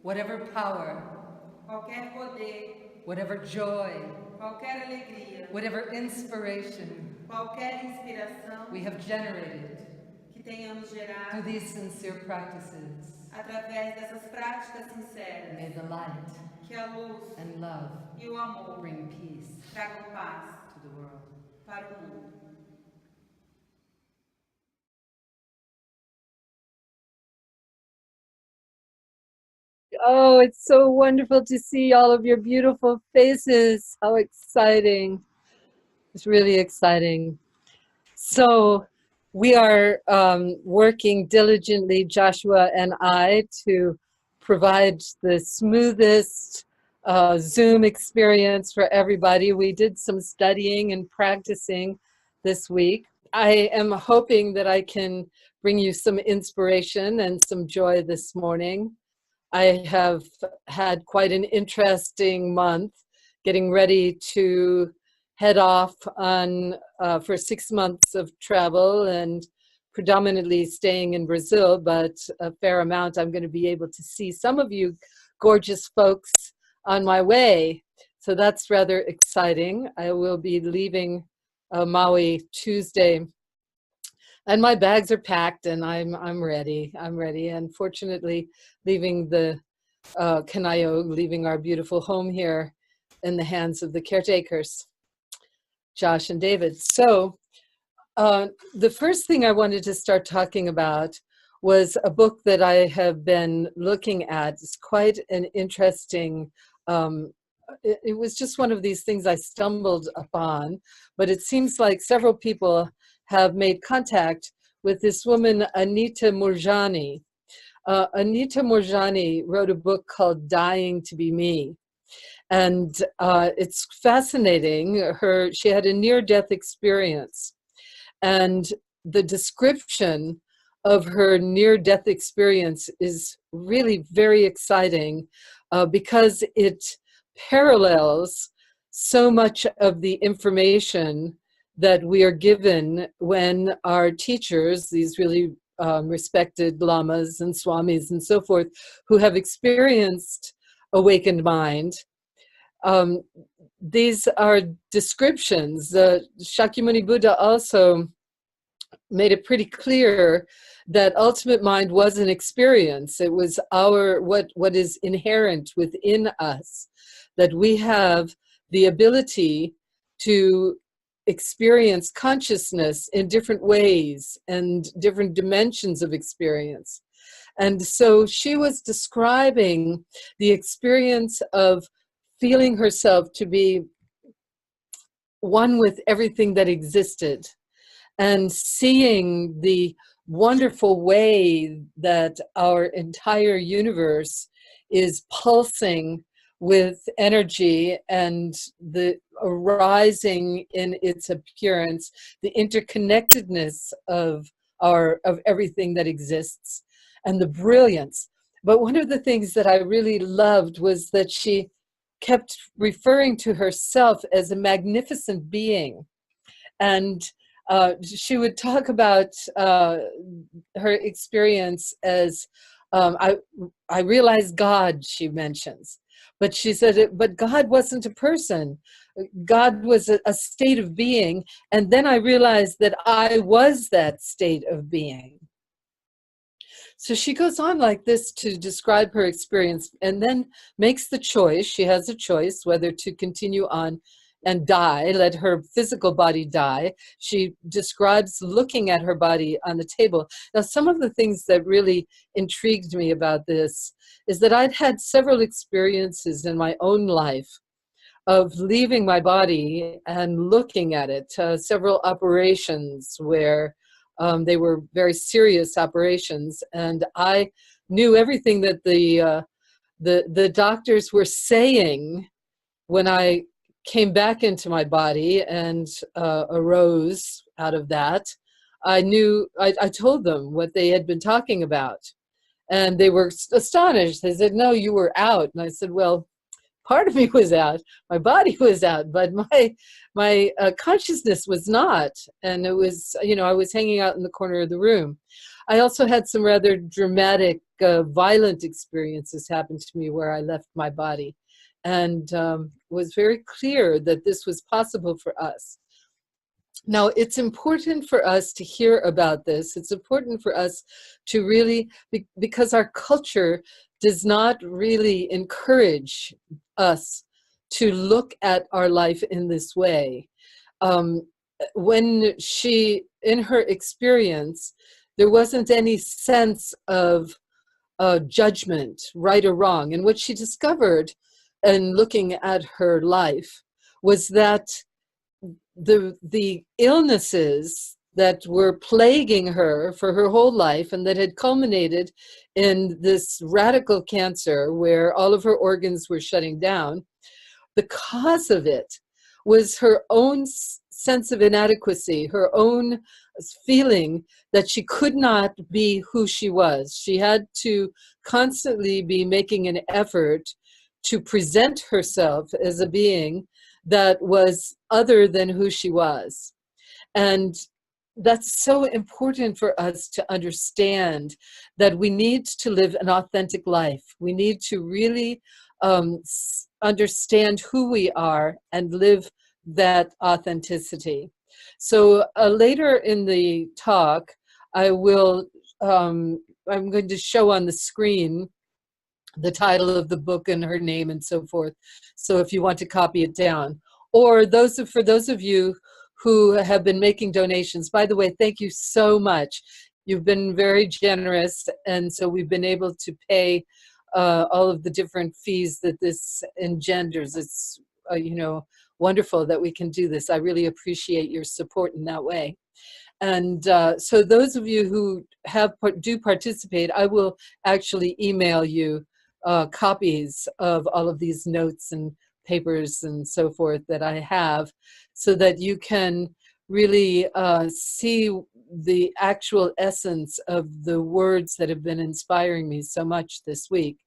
Whatever power, qualquer poder, whatever joy, qualquer alegria, whatever inspiration qualquer inspiração we have generated que tenhamos through gerado these sincere practices, através dessas práticas sinceras, may the light que a luz and love e o amor bring peace tragam paz to the world. para o mundo. Oh, it's so wonderful to see all of your beautiful faces. How exciting. It's really exciting. So we are working diligently, Joshua and I, to provide the smoothest Zoom experience for everybody. We did some studying and practicing this week. I am hoping that I can bring you some inspiration and some joy this morning. I have had quite an interesting month getting ready to head off on for 6 months of travel and predominantly staying in Brazil, but a fair amount. I'm going to be able to see some of you gorgeous folks on my way. So that's rather exciting. I will be leaving Maui Tuesday. And my bags are packed and I'm ready. I'm ready. And fortunately, leaving the Kanayo, leaving our beautiful home here in the hands of the caretakers, Josh and David. So the first thing I wanted to start talking about was a book that I have been looking at. It's quite an interesting, it was just one of these things I stumbled upon, but it seems like several people have made contact with this woman, Anita Moorjani. Anita Moorjani wrote a book called Dying to Be Me. And it's fascinating. She had a near-death experience. And the description of her near-death experience is really very exciting because it parallels so much of the information that we are given when our teachers, these really respected lamas and swamis and so forth, who have experienced awakened mind, these are descriptions. The Shakyamuni Buddha also made it pretty clear that ultimate mind was an experience. It was what is inherent within us, that we have the ability to experience consciousness in different ways and different dimensions of experience. And so she was describing the experience of feeling herself to be one with everything that existed, and seeing the wonderful way that our entire universe is pulsing with energy and the arising in its appearance, the interconnectedness of everything that exists, and the brilliance. But one of the things that I really loved was that she kept referring to herself as a magnificent being. And she would talk about her experience as, I realized God, she mentions. But she said, but God wasn't a person. God was a state of being. And then I realized that I was that state of being. So she goes on like this to describe her experience, and then makes the choice. She has a choice whether to continue on and die, let her physical body die. She describes looking at her body on the table. Now, some of the things that really intrigued me about this is that I'd had several experiences in my own life of leaving my body and looking at it, several operations where they were very serious operations, and I knew everything that the doctors were saying when I came back into my body and arose out of that. I told them what they had been talking about, and they were astonished. They said, "No, you were out." And I said, "Well, part of me was out, my body was out, but my consciousness was not." And it was, I was hanging out in the corner of the room. I also had some rather dramatic, violent experiences happen to me where I left my body, and was very clear that this was possible for us. Now, it's important for us to hear about this. It's important for us to really, because our culture does not really encourage us to look at our life in this way. When she, in her experience, there wasn't any sense of judgment, right or wrong. And what she discovered in looking at her life was that the illnesses that were plaguing her for her whole life, and that had culminated in this radical cancer where all of her organs were shutting down, the cause of it was her own sense of inadequacy, her own feeling that she could not be who she was. She had to constantly be making an effort to present herself as a being that was other than who she was. And that's so important for us to understand, that we need to live an authentic life. We need to really understand who we are and live that authenticity. So later in the talk, I'm going to show on the screen the title of the book and her name and so forth. So if you want to copy it down, or for those of you who have been making donations, by the way, thank you so much. You've been very generous, and so we've been able to pay all of the different fees that this engenders. It's wonderful that we can do this. I really appreciate your support in that way. And so those of you who do participate, I will actually email you copies of all of these notes and papers and so forth that I have, so that you can really see the actual essence of the words that have been inspiring me so much this week.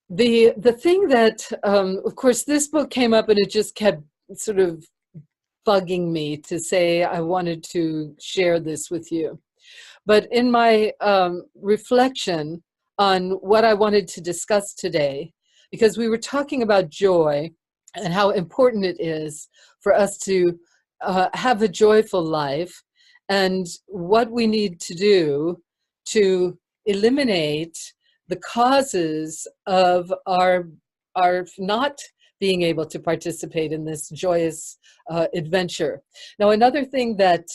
The thing that, of course, this book came up and it just kept sort of bugging me to say I wanted to share this with you. But in my reflection on what I wanted to discuss today, because we were talking about joy, and how important it is for us to have a joyful life, and what we need to do to eliminate the causes of our not being able to participate in this joyous adventure. Now, another thing that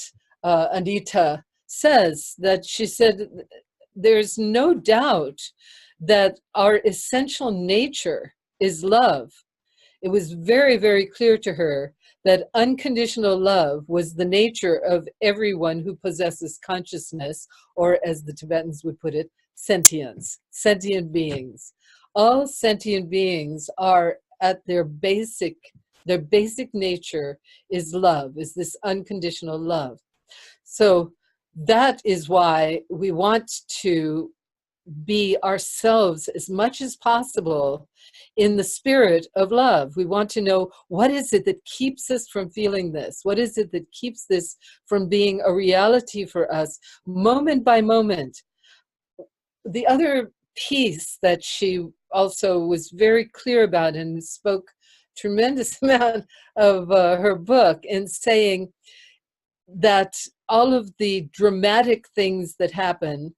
Anita says, that she said, there's no doubt that our essential nature is love. It was very, very clear to her that unconditional love was the nature of everyone who possesses consciousness, or as the Tibetans would put it, sentience, sentient beings. All sentient beings are at their basic nature is love, is this unconditional love. So that is why we want to be ourselves as much as possible in the spirit of love. We want to know, what is it that keeps us from feeling this? What is it that keeps this from being a reality for us moment by moment? The other piece that she also was very clear about and spoke tremendous amount of her book in saying that all of the dramatic things that happen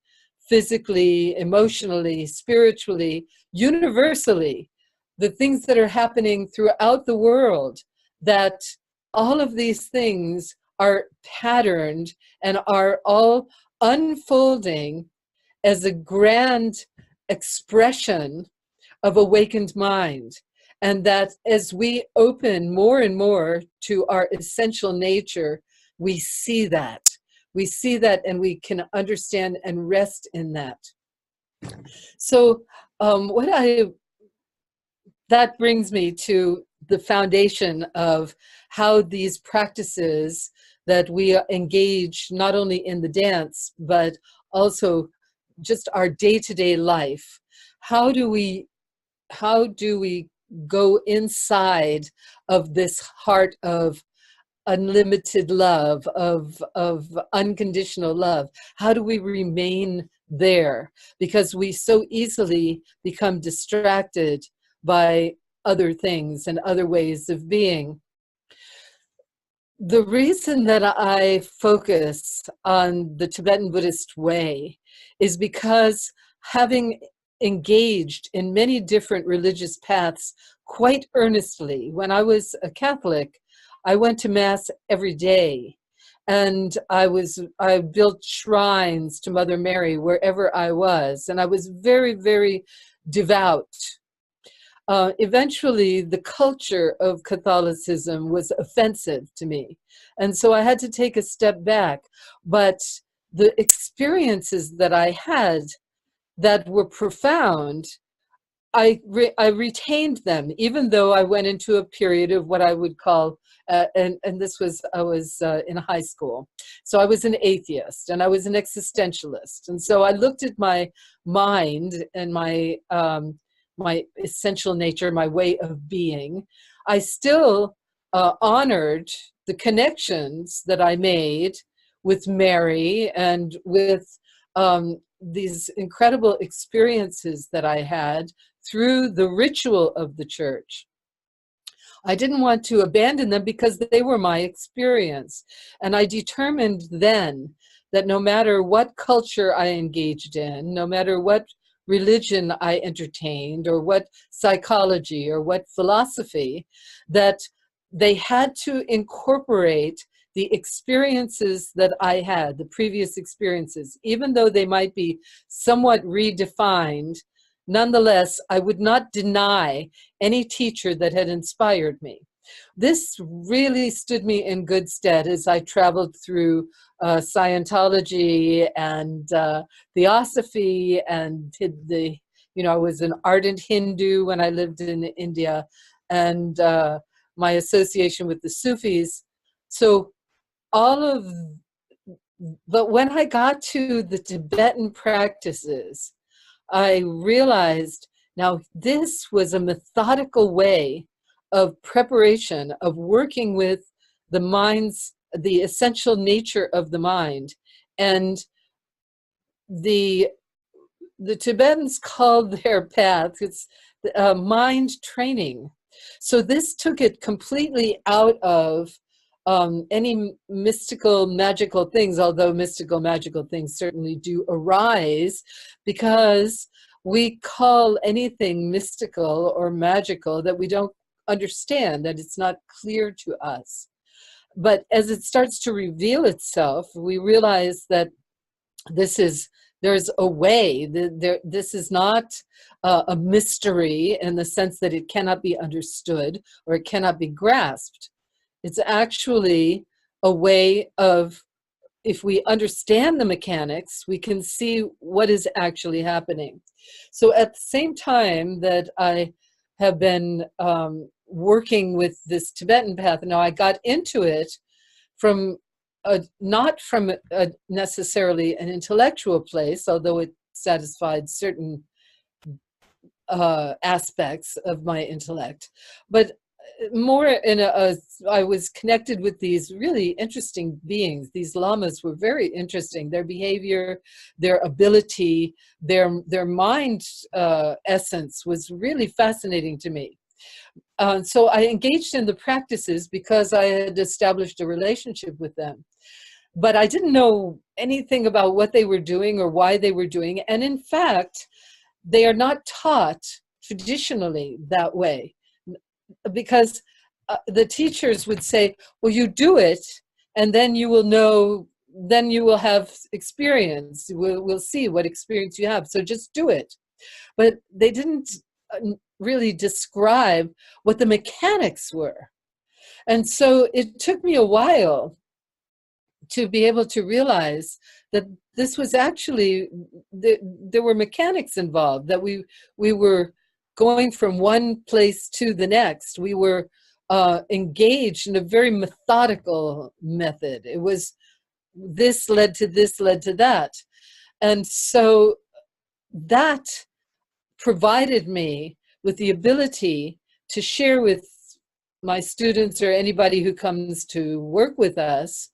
physically, emotionally, spiritually, universally, the things that are happening throughout the world, that all of these things are patterned and are all unfolding as a grand expression of awakened mind. And that as we open more and more to our essential nature, we see that. We see that, and we can understand and rest in that. So that brings me to the foundation of how these practices that we engage not only in the dance, but also just our day-to-day life. How do we go inside of this heart of unlimited love, of unconditional love? How do we remain there? Because we so easily become distracted by other things and other ways of being. The reason that I focus on the Tibetan Buddhist way is because, having engaged in many different religious paths quite earnestly, when I was a Catholic, I went to Mass every day, and I built shrines to Mother Mary wherever I was, and I was very, very devout. Eventually, the culture of Catholicism was offensive to me, and so I had to take a step back. But the experiences that I had that were profound, I retained them, even though I went into a period of what I would call, and this was, I was in high school. So I was an atheist and I was an existentialist. And so I looked at my mind and my essential nature, my way of being. I still honored the connections that I made with Mary and with these incredible experiences that I had through the ritual of the church. I didn't want to abandon them because they were my experience. And I determined then that no matter what culture I engaged in, no matter what religion I entertained, or what psychology or what philosophy, that they had to incorporate the experiences that I had, the previous experiences, even though they might be somewhat redefined. Nonetheless, I would not deny any teacher that had inspired me. This really stood me in good stead as I traveled through Scientology and Theosophy, and I was an ardent Hindu when I lived in India, and my association with the Sufis. So but when I got to the Tibetan practices, I realized now this was a methodical way of preparation, of working with the mind's, the essential nature of the mind. And the Tibetans called their path, it's mind training. So this took it completely out of any mystical, magical things, although mystical, magical things certainly do arise, because we call anything mystical or magical that we don't understand, that it's not clear to us. But as it starts to reveal itself, we realize that there's a way. This is not a mystery in the sense that it cannot be understood or it cannot be grasped. It's actually a way of, if we understand the mechanics, we can see what is actually happening. So at the same time that I have been working with this Tibetan path, now I got into it from not from necessarily an intellectual place, although it satisfied certain aspects of my intellect, but more in I was connected with these really interesting beings. These lamas were very interesting. Their behavior, their ability, their mind essence was really fascinating to me. So I engaged in the practices because I had established a relationship with them. But I didn't know anything about what they were doing or why they were doing. And in fact, they are not taught traditionally that way, because the teachers would say, well, you do it, and then you will know, then you will have experience. We'll see what experience you have. So just do it. But they didn't really describe what the mechanics were. And so it took me a while to be able to realize that this was actually, there were mechanics involved, that we were going from one place to the next. We were engaged in a very methodical method. It was this led to this, led to that. And so that provided me with the ability to share with my students or anybody who comes to work with us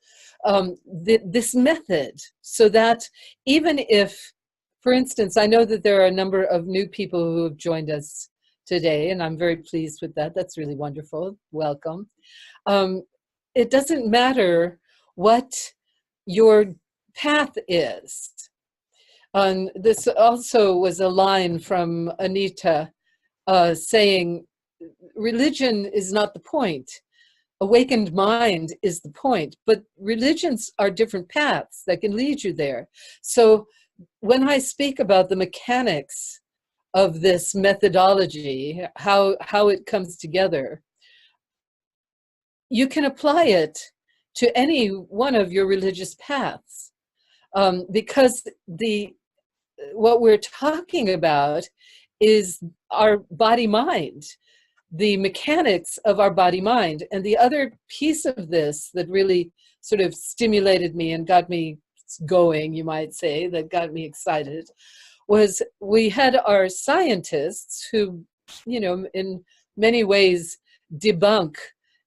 this method, so that even if, for instance, I know that there are a number of new people who have joined us today, and I'm very pleased with that. That's really wonderful. Welcome. It doesn't matter what your path is. This also was a line from Anita saying, religion is not the point. Awakened mind is the point, but religions are different paths that can lead you there. So when I speak about the mechanics of this methodology, how it comes together, you can apply it to any one of your religious paths, because what we're talking about is our body-mind, the mechanics of our body-mind. And the other piece of this that really sort of stimulated me and got me going, you might say, that got me excited, was we had our scientists who, you know, in many ways debunk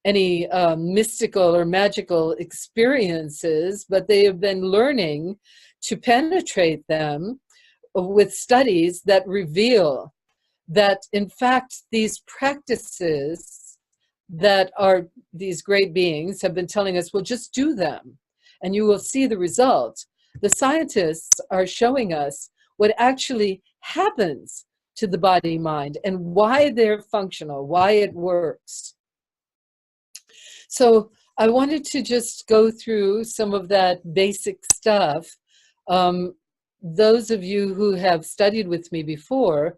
any mystical or magical experiences, but they have been learning to penetrate them with studies that reveal that, in fact, these practices that are these great beings have been telling us, well, just do them and you will see the result. The scientists are showing us what actually happens to the body mind and why they're functional, why it works. So I wanted to just go through some of that basic stuff. Those of you who have studied with me before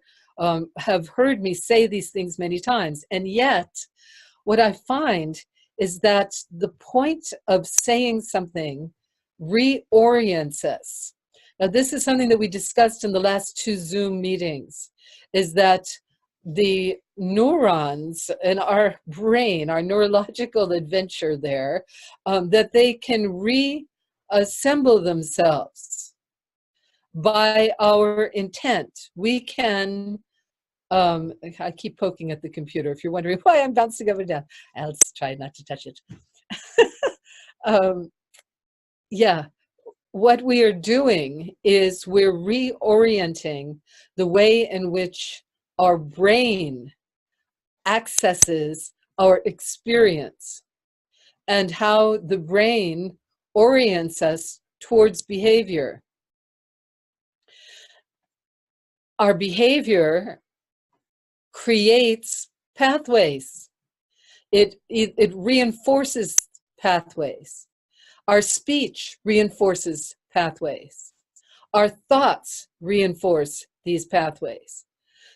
have heard me say these things many times. And yet, what I find is that the point of saying something reorients us. Now, this is something that we discussed in the last 2 Zoom meetings, is that the neurons in our brain, our neurological adventure there, that they can reassemble themselves by our intent. We can, I keep poking at the computer. If you're wondering why I'm bouncing up and down, I'll try not to touch it. Yeah, what we are doing is we're reorienting the way in which our brain accesses our experience and how the brain orients us towards behavior. Our behavior creates pathways. It reinforces pathways. Our speech reinforces pathways. Our thoughts reinforce these pathways.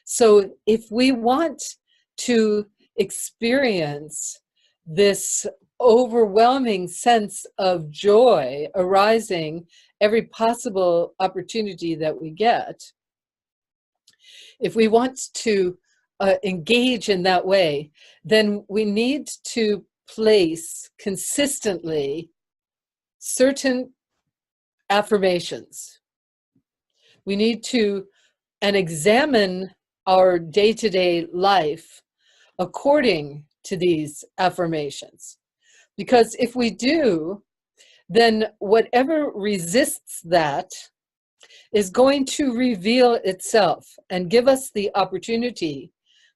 So if we want to experience this overwhelming sense of joy arising every possible opportunity that we get, if we want to engage in that way, then we need to place consistently certain affirmations. We need to examine our day-to-day life according to these affirmations. Because if we do, then whatever resists that is going to reveal itself and give us the opportunity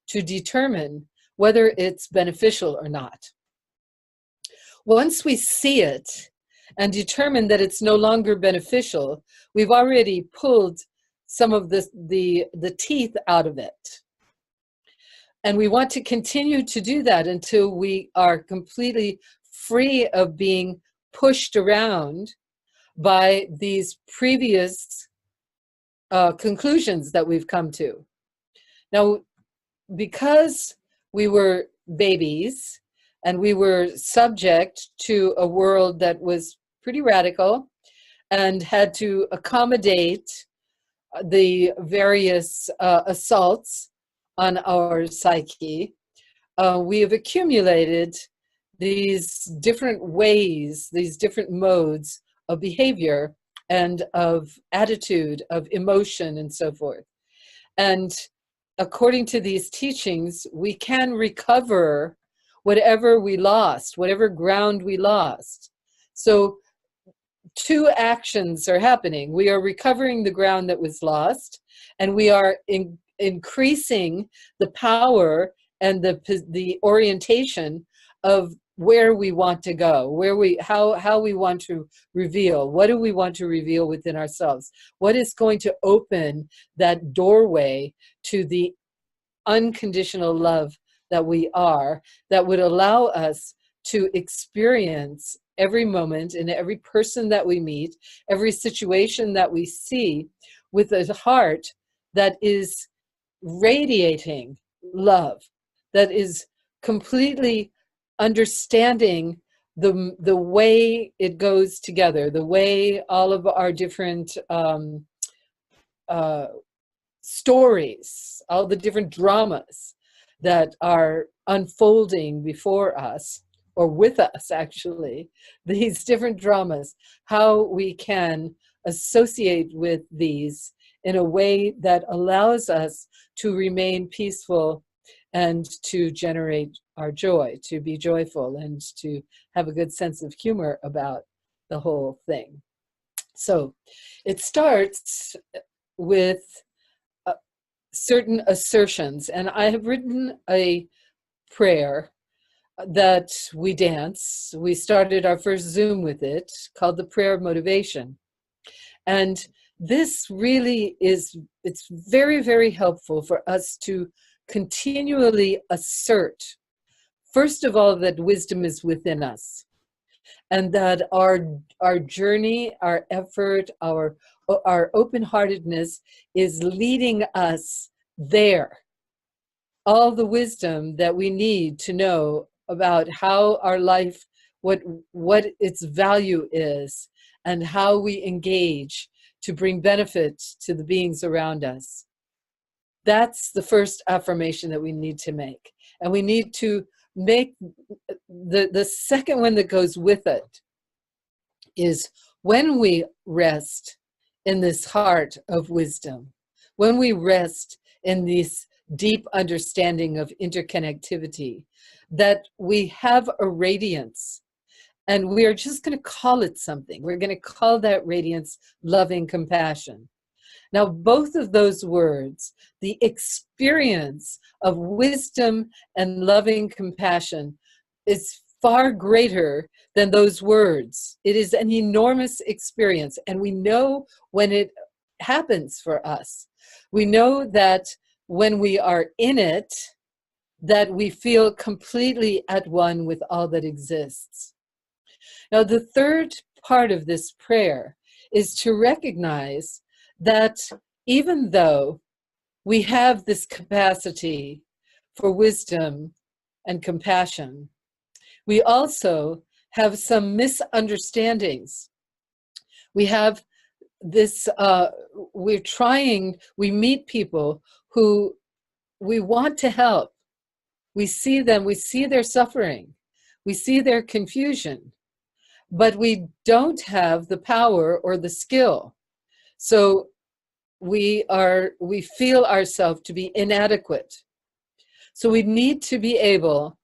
to determine whether it's beneficial or not. Once we see it and determine that it's no longer beneficial, we've already pulled some of the teeth out of it. And we want to continue to do that until we are completely free of being pushed around by these previous conclusions that we've come to. Now, because we were babies and we were subject to a world that was pretty radical and had to accommodate the various assaults on our psyche, we have accumulated these different ways, these different modes of behavior and of attitude, of emotion, and so forth. And according to these teachings, we can recover whatever we lost, whatever ground we lost. So two actions are happening. We are recovering the ground that was lost, and we are increasing the power and the orientation of where we want to go, how we want to reveal, what do we want to reveal within ourselves, what is going to open that doorway to the unconditional love that we are, that would allow us to experience every moment and every person that we meet, every situation that we see, with a heart that is radiating love, that is completely understanding the way it goes together, the way all of our different stories, all the different dramas that are unfolding before us, or with us actually, these different dramas, how we can associate with these in a way that allows us to remain peaceful and to generate our joy, to be joyful and to have a good sense of humor about the whole thing. So it starts with certain assertions, and I have written a prayer that we dance. We started our first Zoom with it, called the Prayer of Motivation. And this really is, it's very, very helpful for us to continually assert, first of all, that wisdom is within us, and that our journey, our effort, our open-heartedness is leading us there. All the wisdom that we need to know about how our life, what its value is, and how we engage to bring benefit to the beings around us. That's the first affirmation that we need to make. And we need to make the second one that goes with it is, when we rest in this heart of wisdom, when we rest in this deep understanding of interconnectivity, that we have a radiance, and we are just going to call it something. We're going to call that radiance loving compassion. Now, both of those words, the experience of wisdom and loving compassion, is far greater than those words. It is an enormous experience, and we know when it happens for us. We know that when we are in it, that we feel completely at one with all that exists. Now, the third part of this prayer is to recognize that even though we have this capacity for wisdom and compassion, we also have some misunderstandings. We have this, we meet people who we want to help. We see them, we see their suffering, we see their confusion, but we don't have the power or the skill. So we feel ourselves to be inadequate. So we need to be able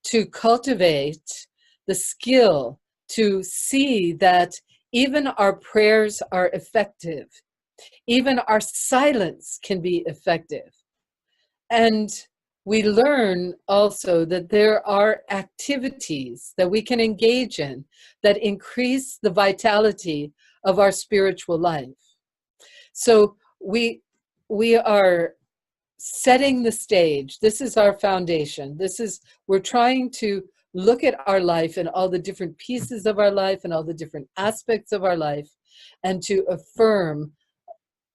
to cultivate the skill to see that even our prayers are effective. Even our silence can be effective. And we learn also that there are activities that we can engage in that increase the vitality of our spiritual life. So we are setting the stage. This is our foundation. We're trying to look at our life and all the different pieces of our life and all the different aspects of our life, and to affirm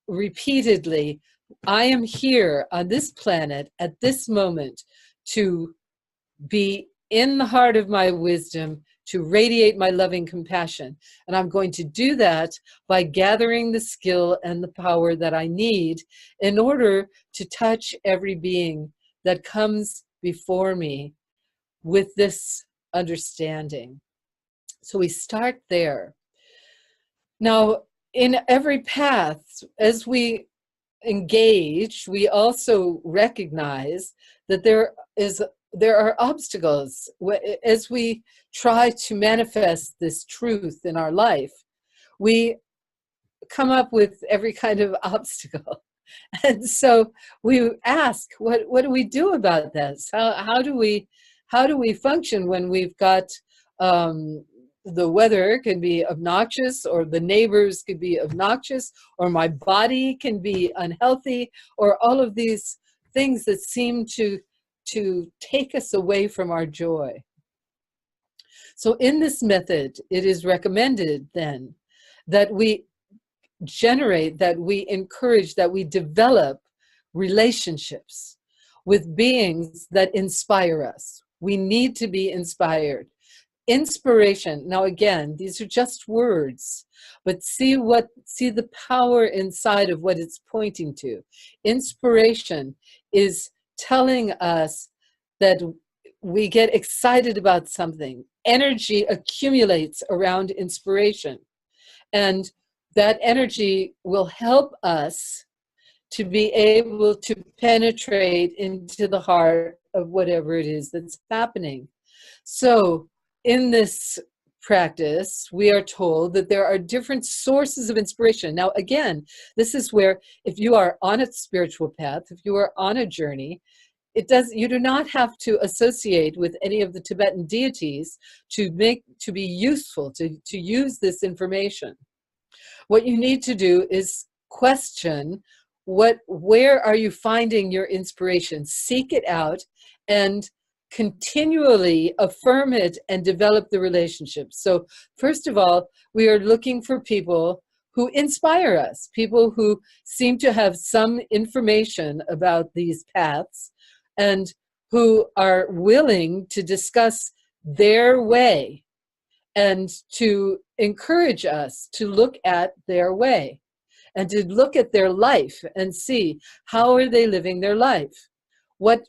repeatedly, I am here on this planet at this moment to be in the heart of my wisdom, to radiate my loving compassion. And I'm going to do that by gathering the skill and the power that I need in order to touch every being that comes before me with this understanding. So we start there. Now, in every path, as we engage, we also recognize that there are obstacles. As we try to manifest this truth in our life, we come up with every kind of obstacle. And so we ask, what do we do about this? How do we function when we've got the weather can be obnoxious, or the neighbors could be obnoxious, or my body can be unhealthy, or all of these things that seem to take us away from our joy. So in this method, it is recommended then that we generate, that we encourage, that we develop relationships with beings that inspire us. We need to be inspired. Inspiration, now again, these are just words, but see the power inside of what it's pointing to. Inspiration is telling us that we get excited about something. Energy accumulates around inspiration, and that energy will help us to be able to penetrate into the heart of whatever it is that's happening. So in this practice, we are told that there are different sources of inspiration. Now, again, this is where, if you are on a spiritual path, if you are on a journey, you do not have to associate with any of the Tibetan deities to be useful, to use this information. What you need to do is question where are you finding your inspiration? Seek it out and continually affirm it and develop the relationship. So first of all, we are looking for people who inspire us, people who seem to have some information about these paths and who are willing to discuss their way and to encourage us to look at their way and to look at their life and see how are they living their life. What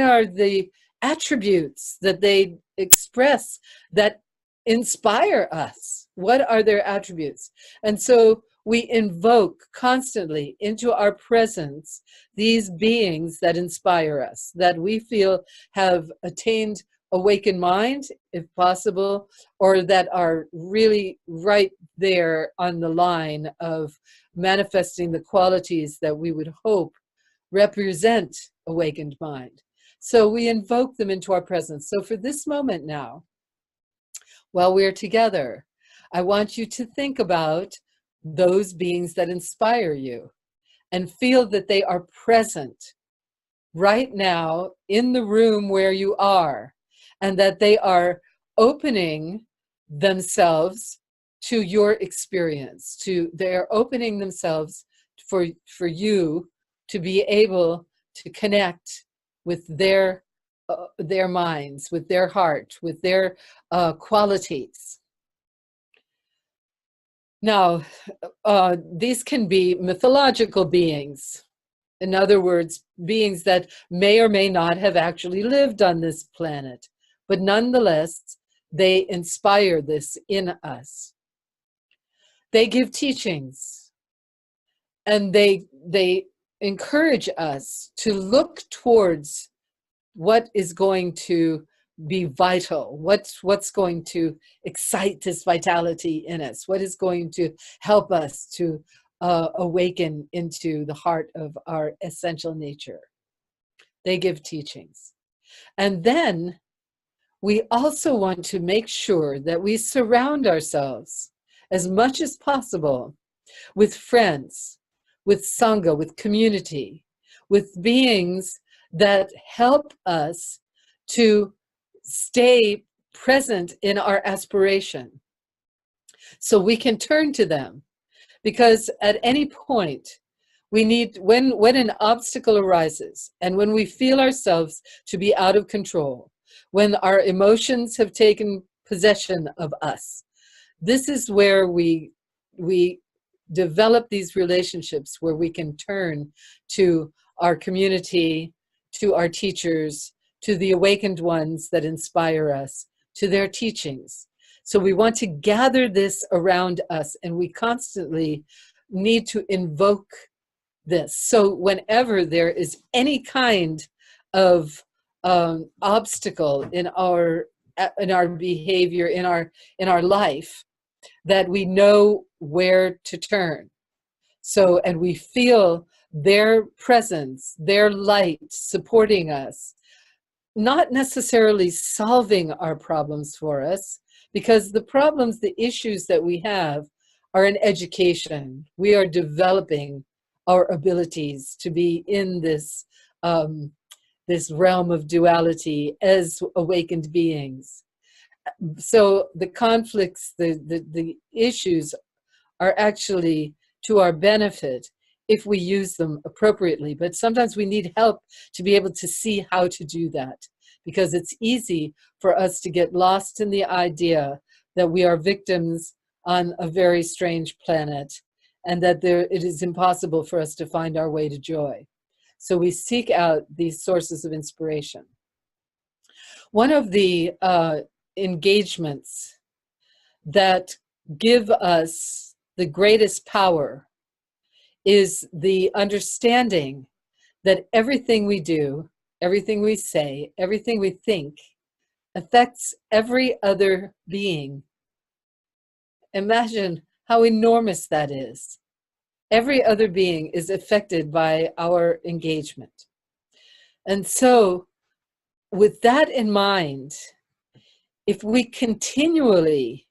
are the attributes that they express that inspire us? What are their attributes? And so we invoke constantly into our presence these beings that inspire us, that we feel have attained awakened mind, if possible, or that are really right there on the line of manifesting the qualities that we would hope represent awakened mind. So we invoke them into our presence. So for this moment now, while we're together, I want you to think about those beings that inspire you and feel that they are present right now in the room where you are, and that they are opening themselves to your experience. They are opening themselves for you to be able to connect with their minds, with their heart, with their qualities. Now, these can be mythological beings. In other words, beings that may or may not have actually lived on this planet, but nonetheless, they inspire this in us. They give teachings, and they encourage us to look towards what is going to be vital, what's going to excite this vitality in us, what is going to help us to awaken into the heart of our essential nature. They give teachings. And then we also want to make sure that we surround ourselves as much as possible with friends, with Sangha, with community, with beings that help us to stay present in our aspiration. So we can turn to them. Because at any point, we need, when an obstacle arises, and when we feel ourselves to be out of control, when our emotions have taken possession of us, this is where we develop these relationships where we can turn to our community, to our teachers, to the awakened ones that inspire us, to their teachings. So we want to gather this around us, and we constantly need to invoke this. So whenever there is any kind of obstacle in our behavior, in our life, that we know where to turn. So, and we feel their presence, their light supporting us, not necessarily solving our problems for us, because the problems, the issues that we have are in education. We are developing our abilities to be in this, this realm of duality as awakened beings. So the conflicts, the issues are actually to our benefit if we use them appropriately. But sometimes we need help to be able to see how to do that, because it's easy for us to get lost in the idea that we are victims on a very strange planet, and that it is impossible for us to find our way to joy. So we seek out these sources of inspiration. One of the engagements that give us the greatest power is the understanding that everything we do, everything we say, everything we think affects every other being. Imagine how enormous that is. Every other being is affected by our engagement. And so, with that in mind, if we continually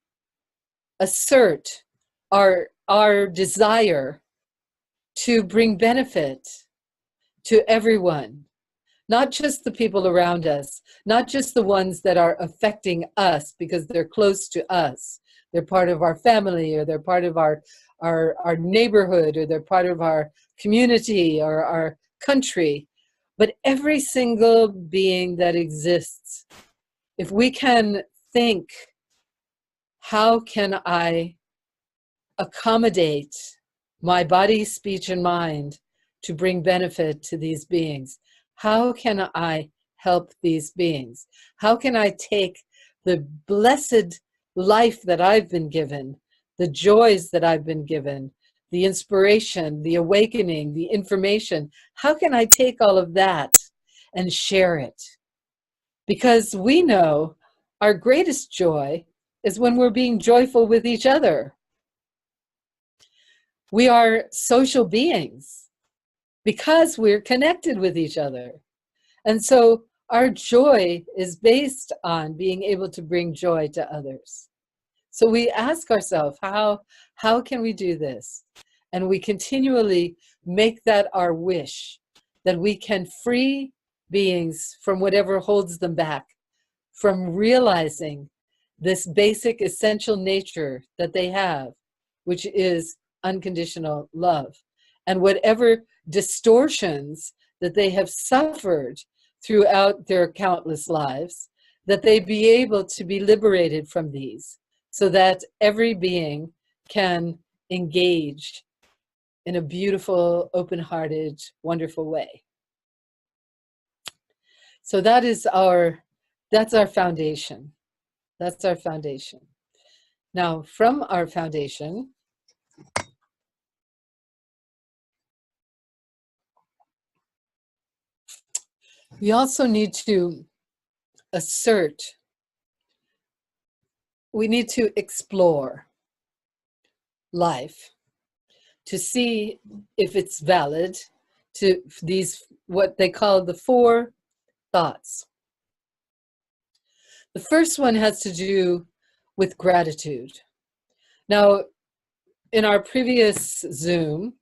assert our desire to bring benefit to everyone, not just the people around us, not just the ones that are affecting us because they're close to us, they're part of our family, or they're part of our neighborhood, or they're part of our community or our country, but every single being that exists. If we can think, how can I accommodate my body, speech, and mind to bring benefit to these beings? How can I help these beings? How can I take the blessed life that I've been given, the joys that I've been given, the inspiration, the awakening, the information, how can I take all of that and share it because we know our greatest joy is when we're being joyful with each other. We are social beings because we're connected with each other. And so our joy is based on being able to bring joy to others. So we ask ourselves, how can we do this? And we continually make that our wish, that we can free beings from whatever holds them back, from realizing this basic essential nature that they have, which is unconditional love. And whatever distortions that they have suffered throughout their countless lives, that they be able to be liberated from these, so that every being can engage in a beautiful, open-hearted, wonderful way. So that's our foundation. That's our foundation. Now, from our foundation, we also need to assert, we need to explore life to see if it's valid, to these, what they call the 4 thoughts. The first one has to do with gratitude. Now, in our previous Zoom,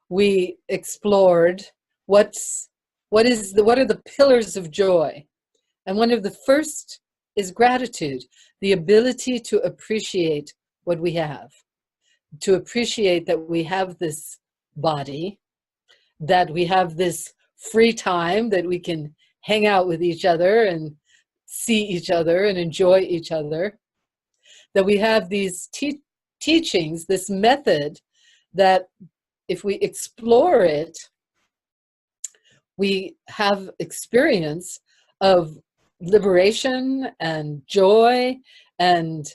we explored what are the pillars of joy. And one of the first is gratitude, the ability to appreciate what we have, to appreciate that we have this body, that we have this free time, that we can hang out with each other and see each other and enjoy each other, that we have these teachings, this method, that if we explore it, we have experience of liberation and joy, and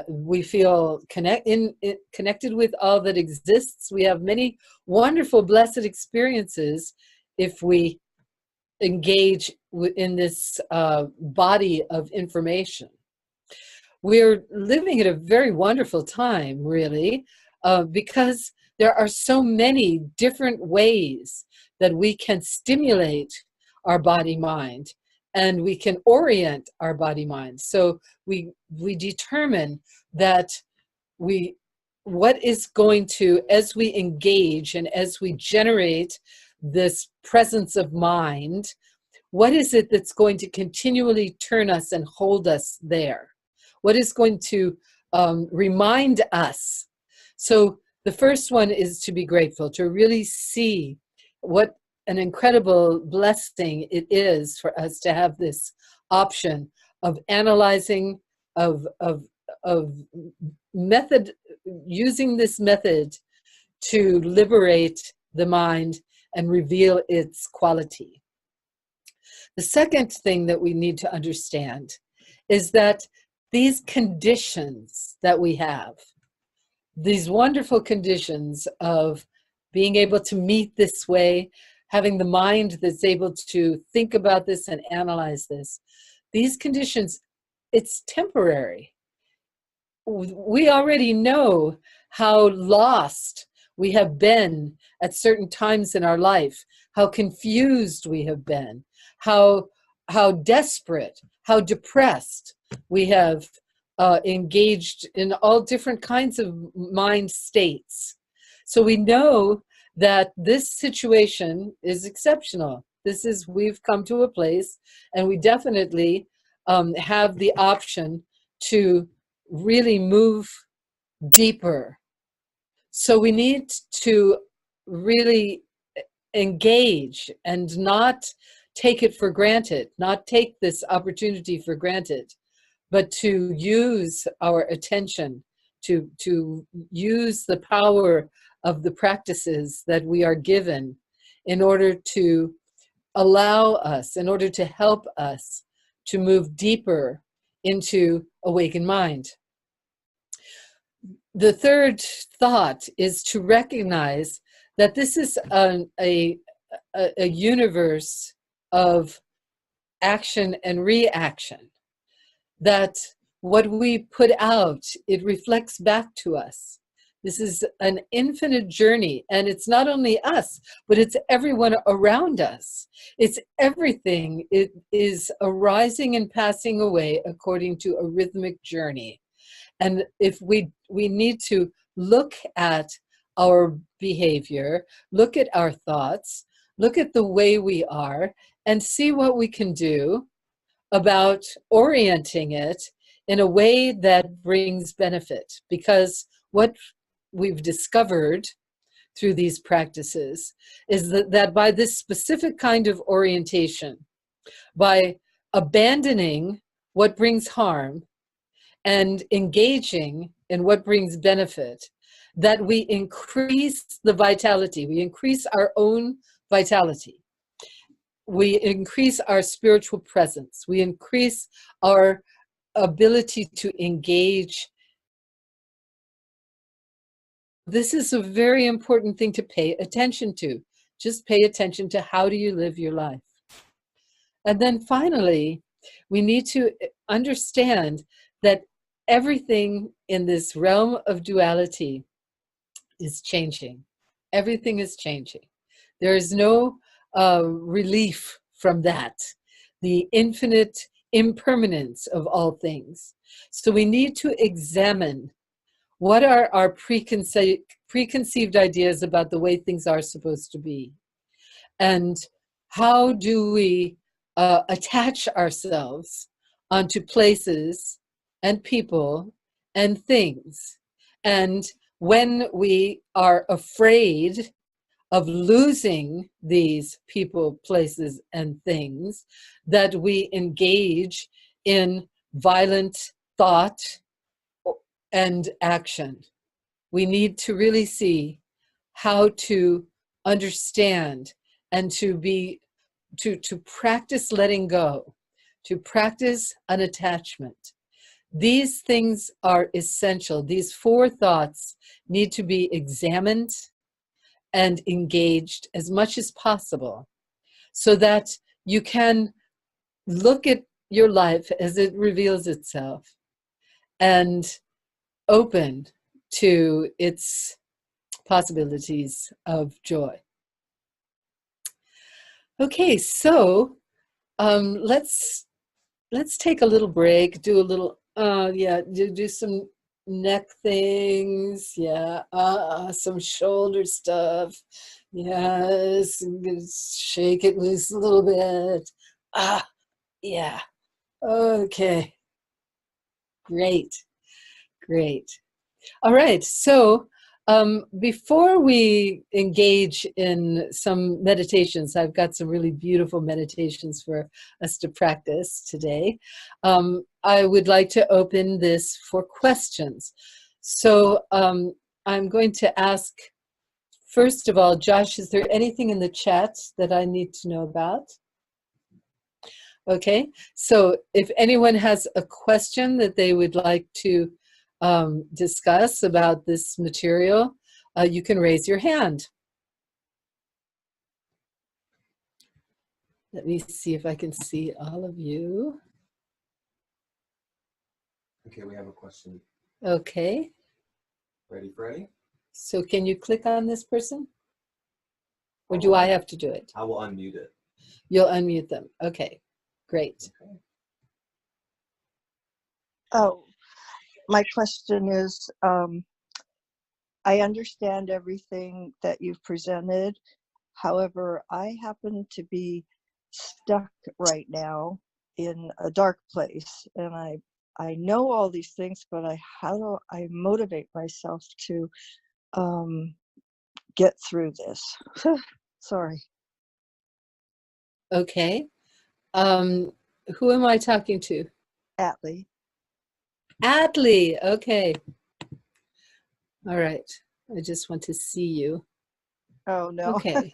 we feel connected with all that exists. We have many wonderful, blessed experiences if we engage in this body of information. We're living at a very wonderful time, really, because there are so many different ways that we can stimulate our body-mind, and we can orient our body-mind. So we determine that what is going to, as we engage and as we generate this presence of mind, what is it that's going to continually turn us and hold us there? What is going to remind us? So the first one is to be grateful, to really see what an incredible blessing it is for us to have this option of analyzing, of method, using this method to liberate the mind and reveal its quality. The second thing that we need to understand is that these conditions that we have, these wonderful conditions of being able to meet this way, having the mind that's able to think about this and analyze this, these conditions, it's temporary. We already know how lost we have been at certain times in our life, how confused we have been, how desperate, how depressed we have engaged in all different kinds of mind states. So we know that this situation is exceptional. We've come to a place, and we definitely have the option to really move deeper. So we need to really engage and not take it for granted, not take this opportunity for granted, but to use our attention, to use the power of the practices that we are given in order to allow us, in order to help us to move deeper into awakened mind. The third thought is to recognize that this is a universe of action and reaction, that what we put out, it reflects back to us. This is an infinite journey, and it's not only us, but it's everyone around us. It's everything. It is arising and passing away according to a rhythmic journey. And if we need to look at our behavior, look at our thoughts, look at the way we are, and see what we can do about orienting it in a way that brings benefit. Because what we've discovered through these practices is that by this specific kind of orientation, by abandoning what brings harm and engaging in what brings benefit, that we increase the vitality, we increase our own vitality, we increase our spiritual presence, we increase our ability to engage. This is a very important thing to pay attention to. Just pay attention to how do you live your life. And then finally, we need to understand that everything in this realm of duality is changing. Everything is changing. There is no relief from that, the infinite impermanence of all things. So we need to examine what are our preconceived ideas about the way things are supposed to be, and how do we attach ourselves onto places and people and things. And when we are afraid of losing these people, places, and things, that we engage in violent thought and action. We need to really see how to understand and to practice letting go, to practice unattachment. These things are essential. These 4 thoughts need to be examined and engaged as much as possible so that you can look at your life as it reveals itself and open to its possibilities of joy. Okay, so let's take a little break, do a little, do some neck things, some shoulder stuff, yes, shake it loose a little bit, okay, great. All right, so before we engage in some meditations, I've got some really beautiful meditations for us to practice today. I would like to open this for questions. So I'm going to ask, first of all, Josh, is there anything in the chat that I need to know about? Okay, so if anyone has a question that they would like to discuss about this material, you can raise your hand. Let me see if I can see all of you. Okay, we have a question. Okay. Ready, Freddie? So can you click on this person? Or do I have to do it? I will unmute it. You'll unmute them. Okay, great. Okay. Oh, my question is, I understand everything that you've presented. However, I happen to be stuck right now in a dark place, and I know all these things, but how do I motivate myself to get through this? Sorry. Okay. Who am I talking to? Atlee. Atlee, okay. All right, I just want to see you. Oh, no. Okay.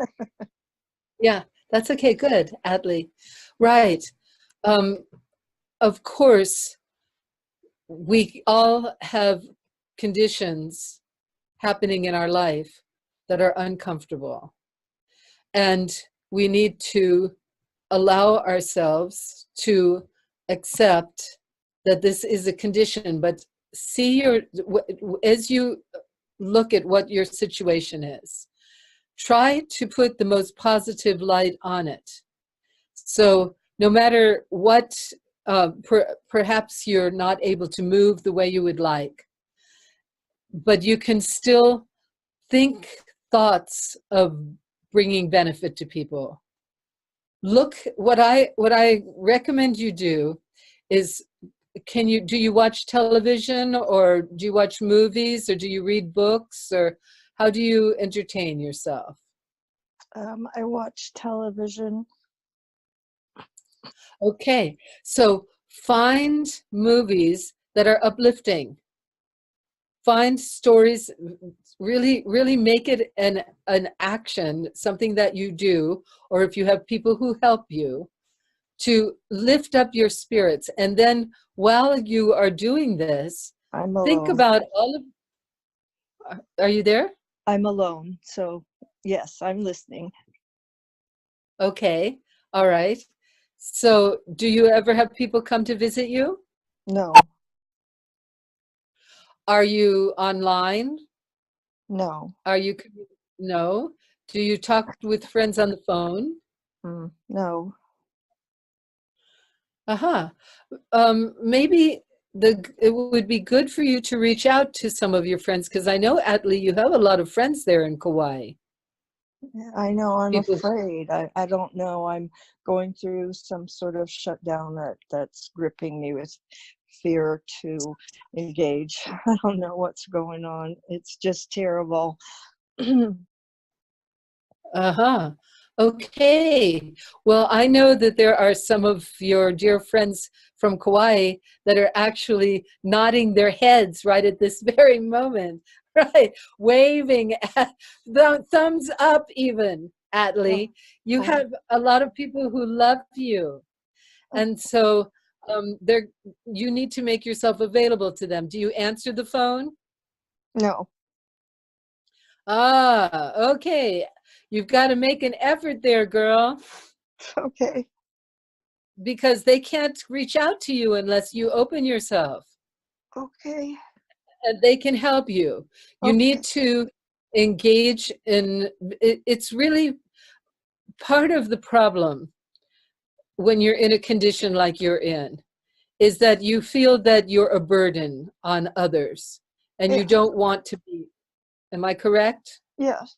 Yeah, that's okay, good, Atlee. Right. Of course, we all have conditions happening in our life that are uncomfortable. And we need to allow ourselves to accept that this is a condition, but see as you look at what your situation is, try to put the most positive light on it. So no matter what, perhaps you're not able to move the way you would like, but you can still think thoughts of bringing benefit to people. Look, what I recommend you do is, do you watch television, or do you watch movies, or do you read books, or how do you entertain yourself? I watch television. Okay, so find movies that are uplifting. Find stories, really make it an action, something that you do, or if you have people who help you, to lift up your spirits. And then while you are doing this, I'm think alone. about are you there? I'm alone. So yes, I'm listening. Okay, all right. So do you ever have people come to visit you? No, Are you online? no, No. Do you talk with friends on the phone? no. Uh-huh. Maybe it would be good for you to reach out to some of your friends, because I know, Atlee, you have a lot of friends there in Kauai. I know, I'm People, afraid. I don't know. I'm going through some sort of shutdown that's gripping me with fear to engage. I don't know what's going on. It's just terrible. uh-huh. Okay. Well, I know that there are some of your dear friends from Kauai that are actually nodding their heads right at this very moment, right? Waving, thumbs up even, Atlee. You have a lot of people who love you. And so you need to make yourself available to them. Do you answer the phone? No. Ah, okay. You've got to make an effort there, girl, Okay. because they can't reach out to you unless you open yourself, Okay. and they can help you. You Okay. need to engage in it's really part of the problem when you're in a condition like you're in, is that you feel that you're a burden on others and you Yes. don't want to be. Am I correct? Yes.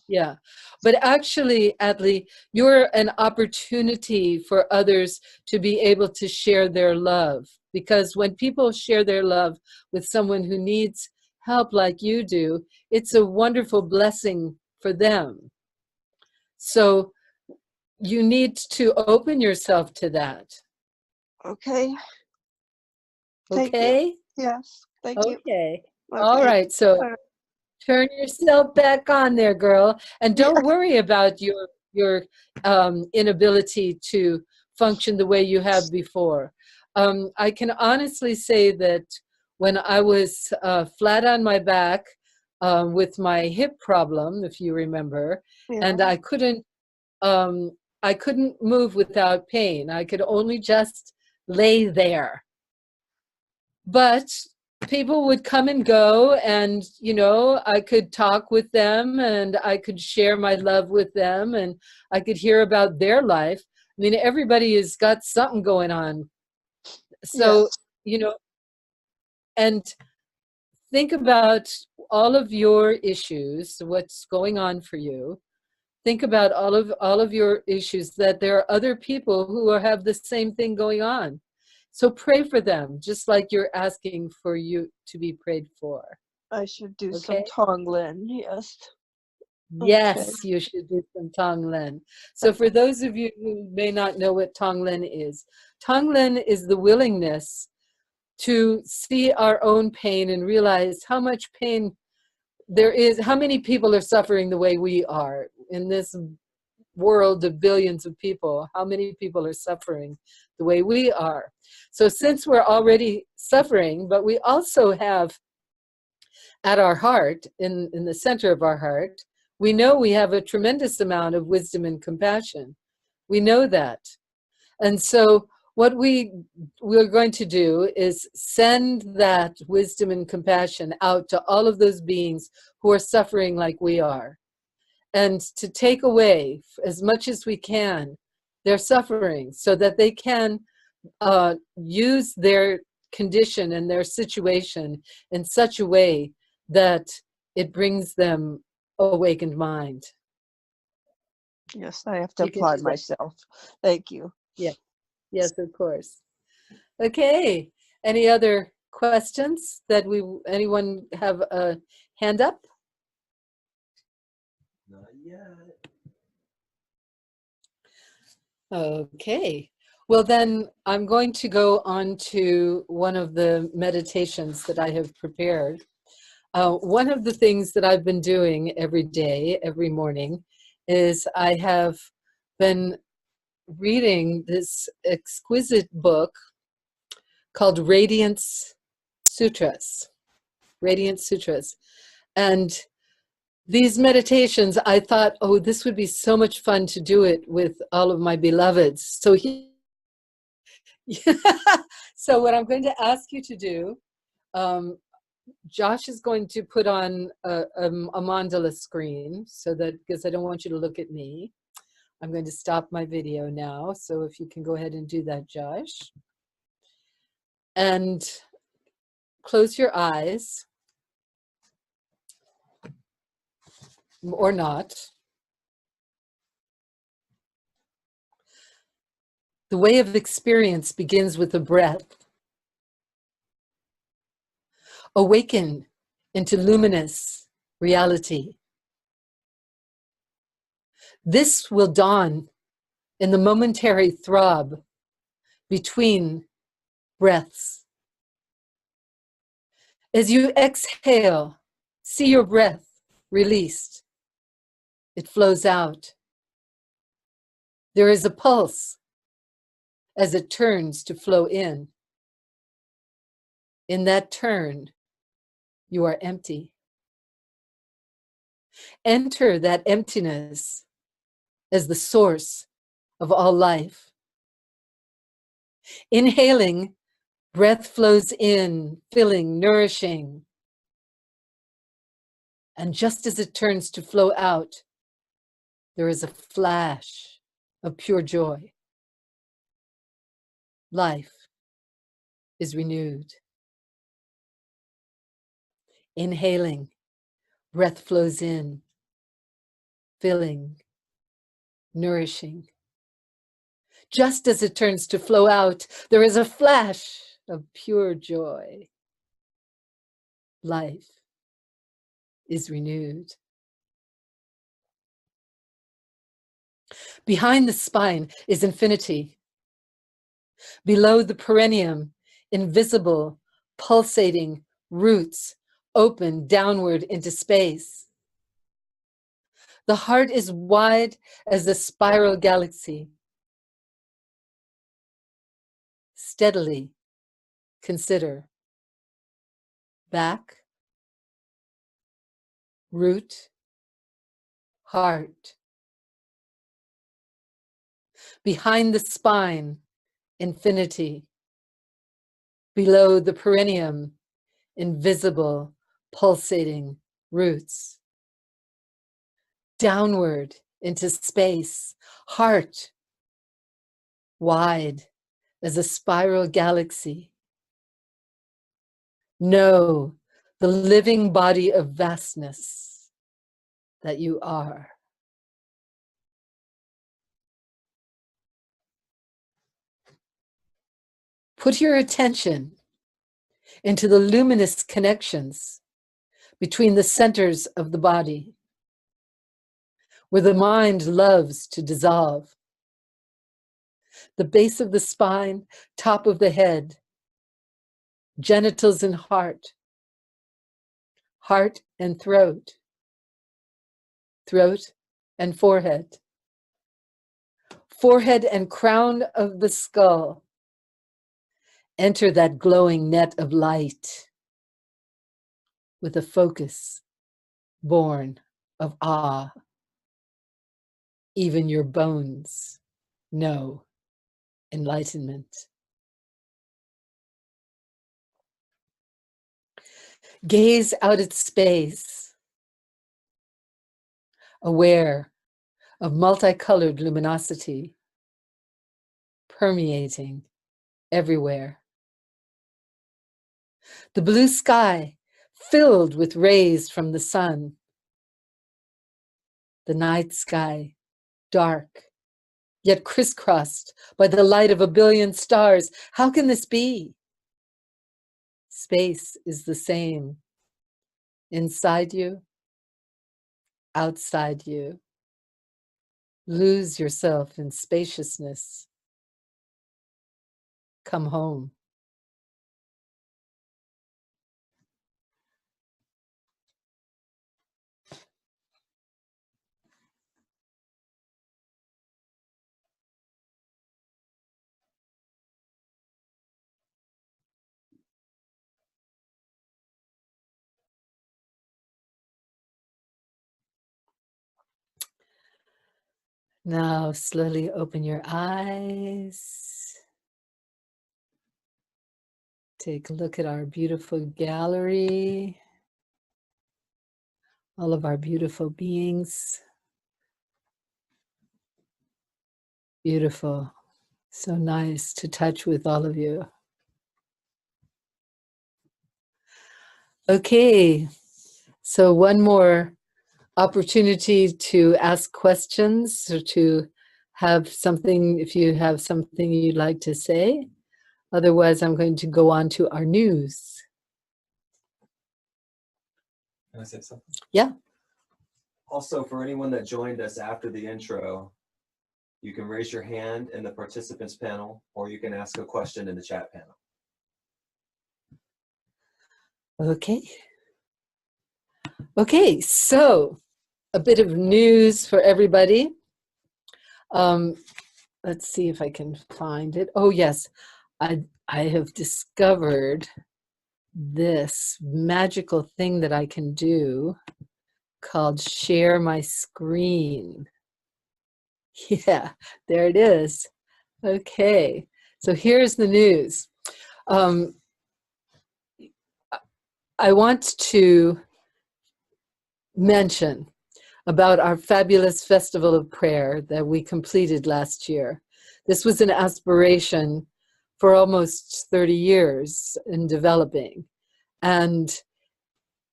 Yeah. But actually, Atlee, you're an opportunity for others to be able to share their love. Because when people share their love with someone who needs help like you do, it's a wonderful blessing for them. So you need to open yourself to that. Okay. Thank you. Okay? Yes. Thank you. Okay. All Okay. right. So turn yourself back on there, girl, and don't worry about your inability to function the way you have before. I can honestly say that when I was flat on my back with my hip problem, if you remember, and Yeah. I couldn't move without pain. I could only just lay there. But people would come and go, and I could talk with them, and I could share my love with them, and I could hear about their life. I mean, everybody has got something going on. So, Yes. And think about all of your issues, what's going on for you. Think about all of your issues, that there are other people who have the same thing going on. So pray for them, just like you're asking for you to be prayed for. I should do some Okay? Tonglen. Yes. Yes, you should do some Tonglen. So for those of you who may not know what Tonglen is the willingness to see our own pain and realize how much pain there is, how many people are suffering the way we are in this world of billions of people. How many people are suffering the way we are? So since we're already suffering, but we also have at our heart, in the center of our heart, we know we have a tremendous amount of wisdom and compassion. We know that. And so what we're going to do is send that wisdom and compassion out to all of those beings who are suffering like we are, and to take away as much as we can their suffering so that they can use their condition and their situation in such a way that it brings them awakened mind. Yes, I have to You can do applaud that. myself. Thank you. Yeah. Yes, of course. Okay. Any other questions that anyone have a hand up? Not yet. Okay. Well, then I'm going to go on to one of the meditations that I have prepared. One of the things that I've been doing every day, every morning, is I have been reading this exquisite book called Radiance Sutras. Radiance Sutras. And these meditations, I thought, oh, this would be so much fun to do it with all of my beloveds. So so what I'm going to ask you to do, Josh is going to put on a mandala screen so that, because I don't want you to look at me. I'm going to stop my video now. So if you can go ahead and do that, Josh. And close your eyes. Or not. The way of experience begins with a breath. Awaken into luminous reality. This will dawn in the momentary throb between breaths. As you exhale, see your breath released. It flows out. There is a pulse as it turns to flow in. In that turn, you are empty. Enter that emptiness as the source of all life. Inhaling, breath flows in, filling, nourishing. And just as it turns to flow out, there is a flash of pure joy. Life is renewed. Inhaling, breath flows in, filling, nourishing. Just as it turns to flow out, there is a flash of pure joy. Life is renewed. Behind the spine is infinity. Below the perineum, invisible, pulsating roots open downward into space. The heart is wide as a spiral galaxy. Steadily consider back, root, heart. Behind the spine, infinity. Below the perineum, invisible, pulsating roots. Downward into space, heart, wide as a spiral galaxy. Know the living body of vastness that you are. Put your attention into the luminous connections between the centers of the body, where the mind loves to dissolve. The base of the spine, top of the head, genitals and heart, heart and throat, throat and forehead, forehead and crown of the skull. Enter that glowing net of light with a focus born of awe. Even your bones know enlightenment. Gaze out at space, aware of multicolored luminosity permeating everywhere. The blue sky filled with rays from the sun. The night sky dark, yet crisscrossed by the light of a billion stars. How can this be? Space is the same. Inside you, outside you. Lose yourself in spaciousness. Come home. Now slowly open your eyes. Take a look at our beautiful gallery. All of our beautiful beings. Beautiful. So nice to touch with all of you. Okay, so one more opportunity to ask questions or to have something, if you have something you'd like to say. Otherwise, I'm going to go on to our news. Can I say something? Yeah. Also, for anyone that joined us after the intro, you can raise your hand in the participants panel, or you can ask a question in the chat panel. Okay. Okay, so a bit of news for everybody. Let's see if I can find it. Oh yes, I have discovered this magical thing that I can do called share my screen. Yeah, there it is. Okay, so here's the news. I want to mention about our fabulous Festival of Prayer that we completed last year. This was an aspiration for almost 30 years in developing, and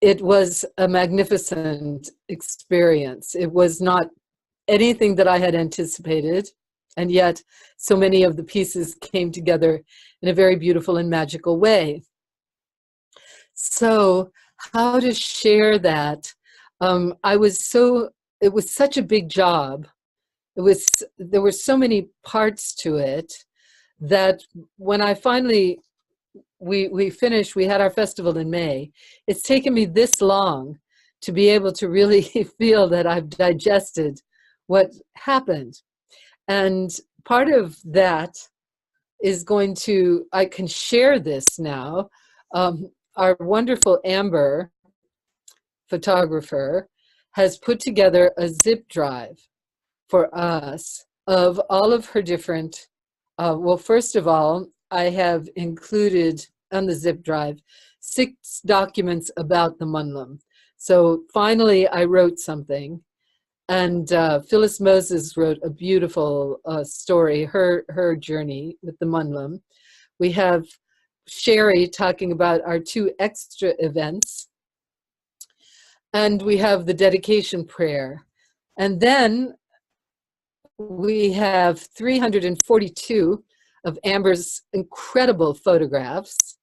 it was a magnificent experience. It was not anything that I had anticipated, and yet so many of the pieces came together in a very beautiful and magical way. So how to share that? It was such a big job. There were so many parts to it that when I finally, we finished, we had our festival in May. It's taken me this long to be able to really feel that I've digested what happened. And part of that is I can share this now. Our wonderful Amber photographer has put together a zip drive for us of all of her different, well, first of all, I have included on the zip drive 6 documents about the Munlam. So finally I wrote something, and Phyllis Moses wrote a beautiful story, her journey with the Munlam. We have Sherry talking about our 2 extra events, and we have the dedication prayer. And then we have 342 of Amber's incredible photographs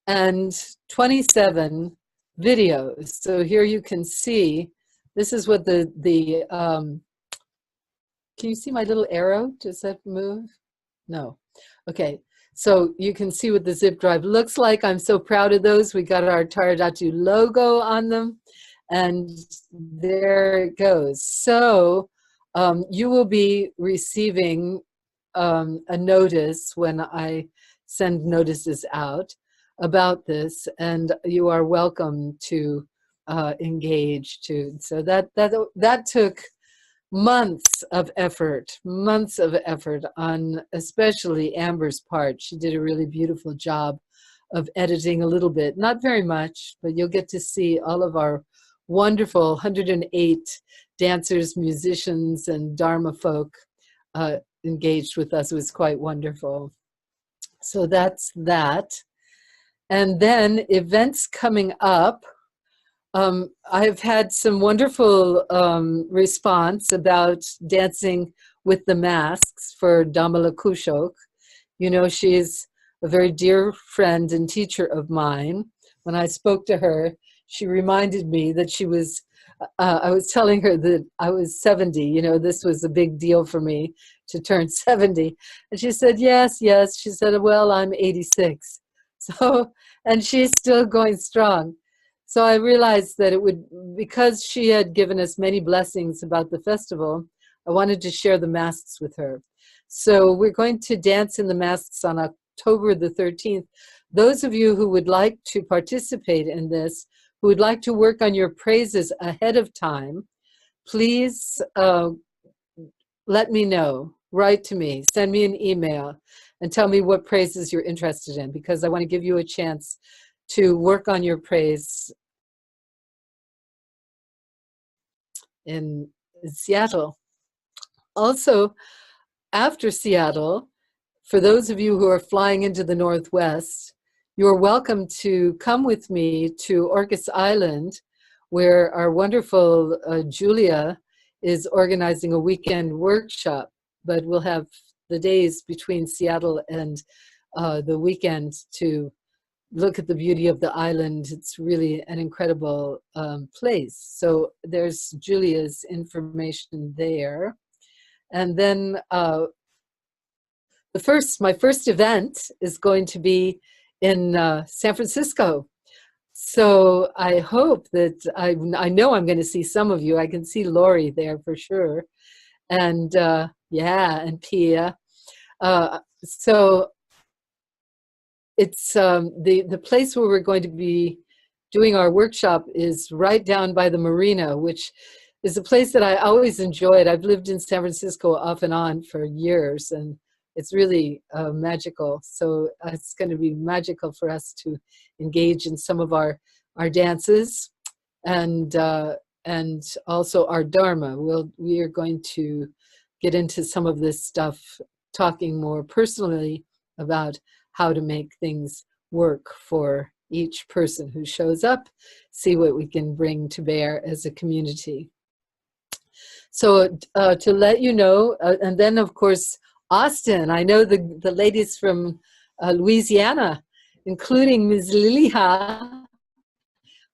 and 27 videos. So here you can see, this is what can you see my little arrow? Does that move? No. Okay. So you can see what the zip drive looks like. I'm so proud of those. We got our Taradatu logo on them, and there it goes. So you will be receiving a notice when I send notices out about this, and you are welcome to engage too. So that took months of effort on especially Amber's part. She did a really beautiful job of editing a little bit, not very much, but you'll get to see all of our wonderful 108 dancers, musicians, and Dharma folk engaged with us. It was quite wonderful. So that's that. And then events coming up. I've had some wonderful response about dancing with the masks for Damala Kushok. You know, she's a very dear friend and teacher of mine. When I spoke to her, she reminded me that she was, I was telling her that I was 70. You know, this was a big deal for me to turn 70. And she said, yes. She said, well, I'm 86. So, and she's still going strong. So I realized that it would, because she had given us many blessings about the festival, I wanted to share the masks with her. So we're going to dance in the masks on October the 13th. Those of you who would like to participate in this, who would like to work on your praises ahead of time, please let me know. Write to me, send me an email, and tell me what praises you're interested in, because I want to give you a chance to work on your praise in Seattle. Also, after Seattle, for those of you who are flying into the Northwest, you're welcome to come with me to Orcas Island, where our wonderful Julia is organizing a weekend workshop, but we'll have the days between Seattle and the weekend to look at the beauty of the island. It's really an incredible place. So there's Julia's information there. And then my first event is going to be in San Francisco. So I hope that, I know I'm going to see some of you. I can see Lori there for sure. And and Pia. So it's the place where we're going to be doing our workshop is right down by the marina, which is a place that I always enjoyed. I've lived in San Francisco off and on for years, and it's really magical. So it's going to be magical for us to engage in some of our dances and also our Dharma. We are going to get into some of this stuff, talking more personally about how to make things work for each person who shows up, see what we can bring to bear as a community. So to let you know, and then of course, Austin, I know the ladies from Louisiana, including Ms. Liliha,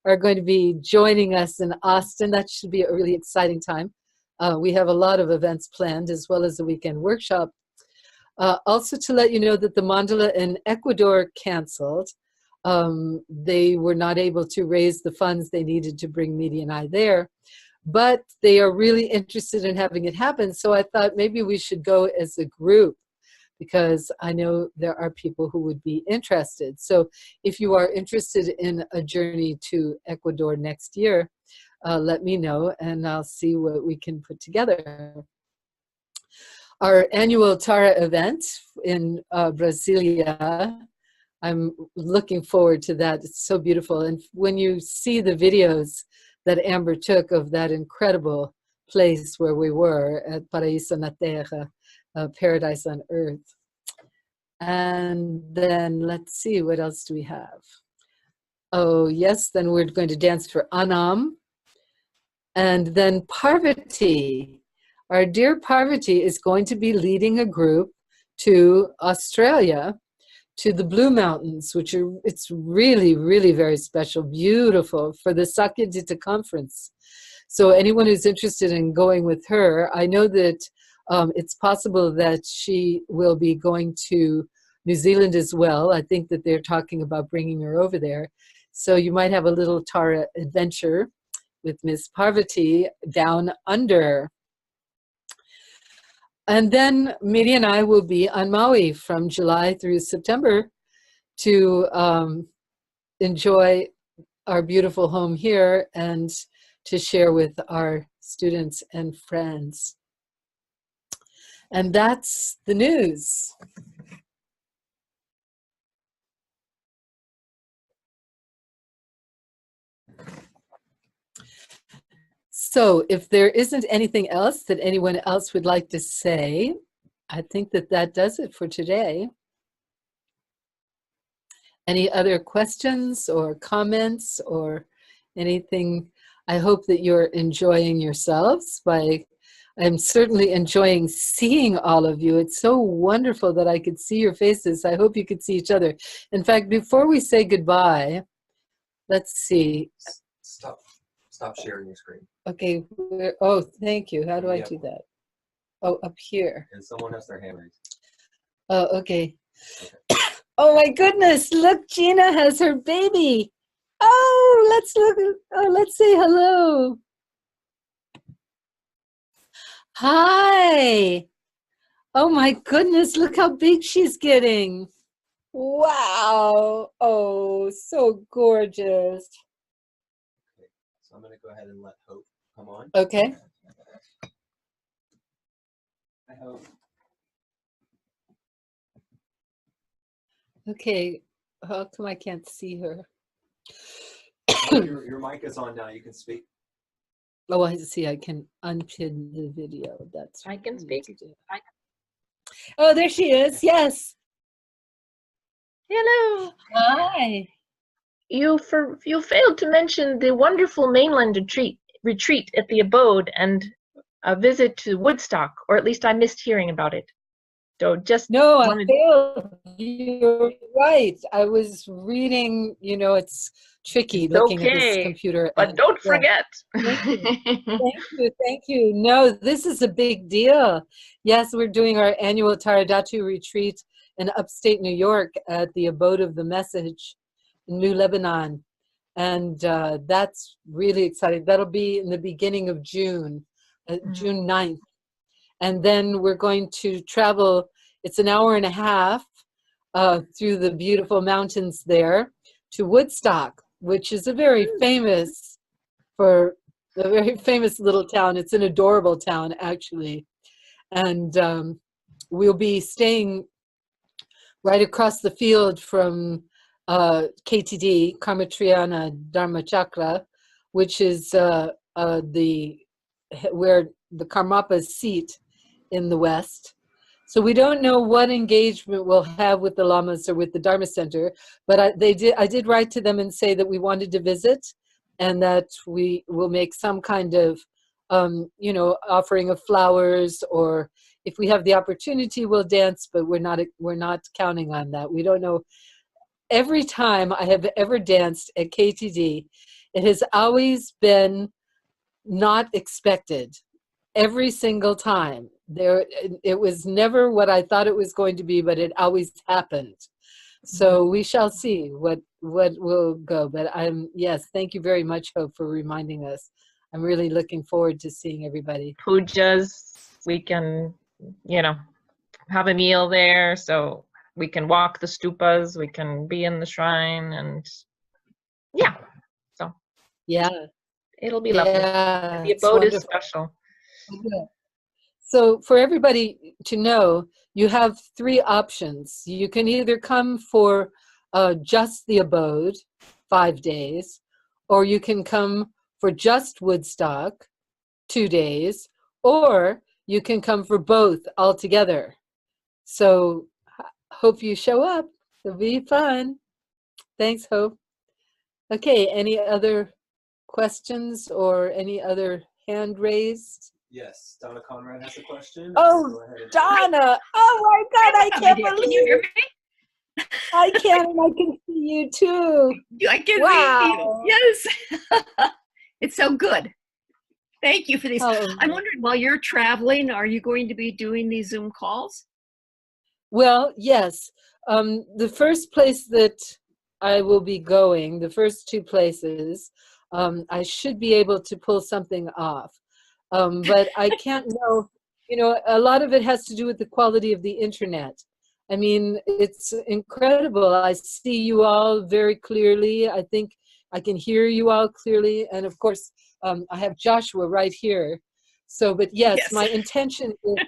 are going to be joining us in Austin. That should be a really exciting time. We have a lot of events planned, as well as a weekend workshop. Also to let you know that the mandala in Ecuador canceled. They were not able to raise the funds they needed to bring Media and I there, but they are really interested in having it happen. So I thought maybe we should go as a group, because I know there are people who would be interested. So if you are interested in a journey to Ecuador next year, let me know and I'll see what we can put together. Our annual Tara event in Brasilia, I'm looking forward to that. It's so beautiful. And when you see the videos that Amber took of that incredible place where we were at Paraíso na Terra, Paradise on Earth. And then let's see, what else do we have? Oh yes, then we're going to dance for Anam. And then Parvati, our dear Parvati, is going to be leading a group to Australia, to the Blue Mountains, which are, it's really, really very special, beautiful, for the Sakyajita conference. So anyone who's interested in going with her, I know that it's possible that she will be going to New Zealand as well. I think that they're talking about bringing her over there. So you might have a little Tara adventure with Miss Parvati down under. And then Miri and I will be on Maui from July through September to enjoy our beautiful home here and to share with our students and friends. And that's the news. So if there isn't anything else that anyone else would like to say, I think that that does it for today. Any other questions or comments or anything? I hope that you're enjoying yourselves. I'm certainly enjoying seeing all of you. It's so wonderful that I could see your faces. I hope you could see each other. In fact, before we say goodbye, let's see. Stop sharing your screen. Okay. Oh, thank you. How do I Yep. do that? Oh, up here. And someone has their hand raised. Oh, okay. Oh my goodness, look, Gina has her baby. Oh, let's look, let's say hello. Hi. Oh my goodness, look how big she's getting. Wow. Oh, so gorgeous. Okay. So I'm going to go ahead and let Hope come on. Okay. Hi, Hope. Okay. How come I can't see her? Your mic is on now. You can speak. Oh, I see. I can unpin the video. That's I can what I need speak. to do. Oh, there she is. Yes. Hello. Hi. You failed to mention the wonderful mainland retreat at the abode and a visit to Woodstock, or at least I missed hearing about it. So just No, I wanted. failed. You're right. I was reading, it's tricky It's looking at this okay, computer. but and- don't yeah. forget. Thank you. Thank you. No, this is a big deal. Yes, we're doing our annual Taradatu retreat in upstate New York at the Abode of the Message in New Lebanon. And that's really exciting. That'll be in the beginning of June, June 9th. And then we're going to travel, it's an hour and a half through the beautiful mountains there to Woodstock, which is a very famous little town. It's an adorable town, actually. And we'll be staying right across the field from KTD, Karmatriana Dharma Chakra, which is where the Karmapa's seat in the West. So we don't know what engagement we'll have with the Lamas or with the Dharma Center, but I did write to them and say that we wanted to visit and that we will make some kind of, offering of flowers, or if we have the opportunity, we'll dance, but we're not counting on that. We don't know. Every time I have ever danced at KTD, it has always been not expected. Every single time. It was never what I thought it was going to be, but it always happened. So we shall see what will go. But yes, thank you very much, Hope, for reminding us. I'm really looking forward to seeing everybody. Pujas, we can, have a meal there, so we can walk the stupas, we can be in the shrine, and yeah, so Yeah. it'll be lovely. Yeah, The it's abode is wonderful. special. So for everybody to know, you have three options. You can either come for just the abode, 5 days, or you can come for just Woodstock, 2 days, or you can come for both altogether. So hope you show up. It'll be fun. Thanks, Hope. Okay, any other questions or any other hand raised? Yes, Donna Conrad has a question. Oh, Go ahead and- Donna! Oh my God, I can't Can you believe hear it. me? I can, and I can see you too. I can Wow. see you. Yes. It's so good. Thank you for these. Oh. I'm wondering, while you're traveling, are you going to be doing these Zoom calls? Well, yes. The first place that I will be going, the first 2 places, I should be able to pull something off. But I can't know, a lot of it has to do with the quality of the internet. I mean, it's incredible. I see you all very clearly. I think I can hear you all clearly. And of course, I have Joshua right here. So, but yes, Yes. my intention is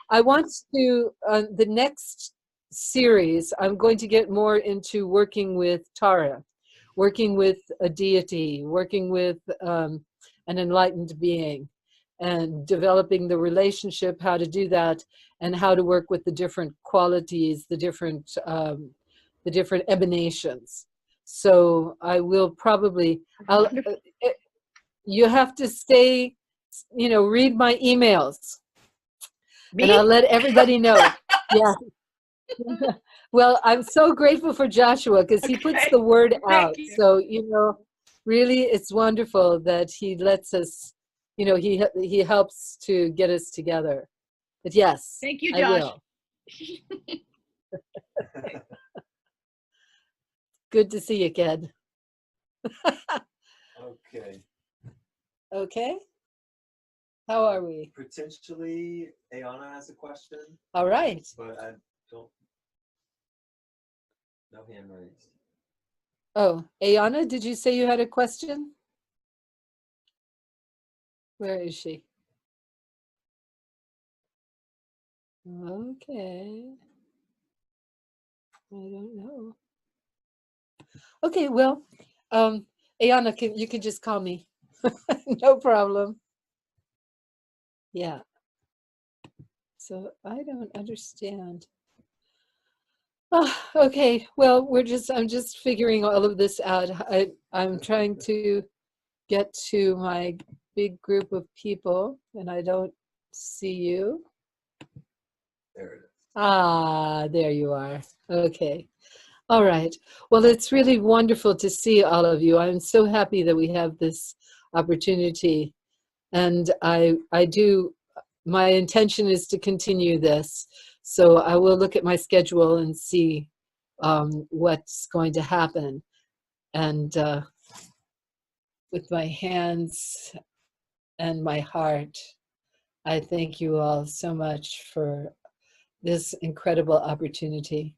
I want to, the next series, I'm going to get more into working with Tara, working with a deity, working with an enlightened being, and developing the relationship, how to do that, and how to work with the different qualities, the different emanations. So I will probably, you have to stay, read my emails, and I'll Me? let everybody know. Yeah. Well, I'm so grateful for Joshua because he puts Okay. the word Thank out. you. So, really it's wonderful that he lets us, he helps to get us together. But yes, Thank you, I Josh. will. Good to see you, Ken. Okay. Okay. How are we? Potentially, Ayana has a question, All right. but I don't. No hand raised. Oh, Ayana, did you say you had a question? Where is she? Okay. I don't know. Okay, well, Ayana, you can just call me. No problem. Yeah. So I don't understand. Okay, well, I'm just figuring all of this out. I'm trying to get to my big group of people, and I don't see you. There it is. Ah, there you are. Okay. All right. Well, it's really wonderful to see all of you. I'm so happy that we have this opportunity. And my intention is to continue this. So I will look at my schedule and see what's going to happen. And with my hands and my heart, I thank you all so much for this incredible opportunity.